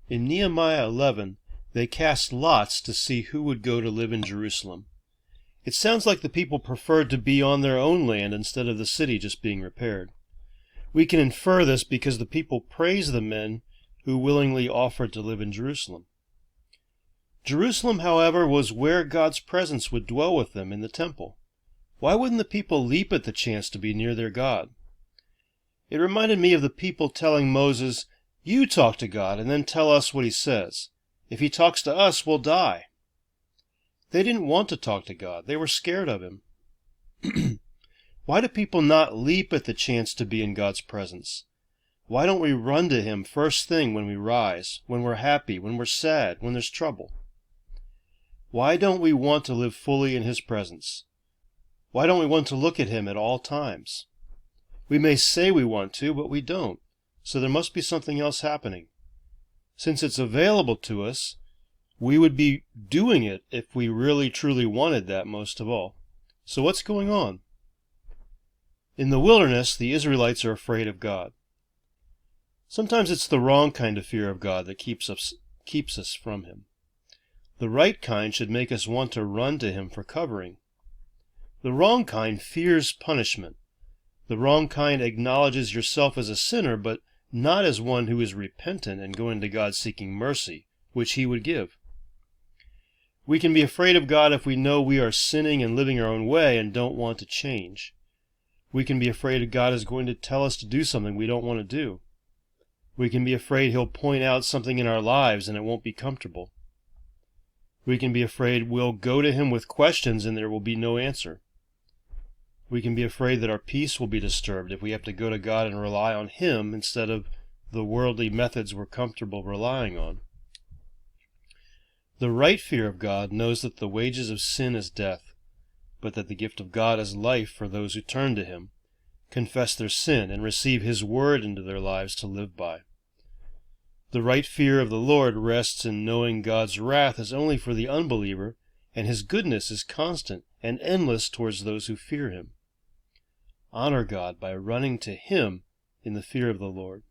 In Nehemiah 11, they cast lots to see who would go to live in Jerusalem. It sounds like the people preferred to be on their own land instead of the city just being repaired. We can infer this because the people praised the men who willingly offered to live in Jerusalem. Jerusalem, however, was where God's presence would dwell with them in the temple. Why wouldn't the people leap at the chance to be near their God? It reminded me of the people telling Moses, "You talk to God and then tell us what he says. If he talks to us, we'll die." They didn't want to talk to God. They were scared of him. Why do people not leap at the chance to be in God's presence? Why don't we run to him first thing when we rise, when we're happy, when we're sad, when there's trouble? Why don't we want to live fully in his presence? Why don't we want to look at him at all times? We may say we want to, but we don't, so there must be something else happening. Since it's available to us, we would be doing it if we really truly wanted that most of all. So what's going on? In the wilderness, the Israelites are afraid of God. Sometimes it's the wrong kind of fear of God that keeps us from him. The right kind should make us want to run to him for covering. The wrong kind fears punishment. The wrong kind acknowledges yourself as a sinner, but not as one who is repentant and going to God seeking mercy, which he would give. We can be afraid of God if we know we are sinning and living our own way and don't want to change. We can be afraid that God is going to tell us to do something we don't want to do. We can be afraid he'll point out something in our lives and it won't be comfortable. We can be afraid we'll go to him with questions and there will be no answer. We can be afraid that our peace will be disturbed if we have to go to God and rely on him instead of the worldly methods we're comfortable relying on. The right fear of God knows that the wages of sin is death, but that the gift of God is life for those who turn to him, confess their sin, and receive his word into their lives to live by. The right fear of the Lord rests in knowing God's wrath is only for the unbeliever, and his goodness is constant and endless towards those who fear him. Honor God by running to him in the fear of the Lord.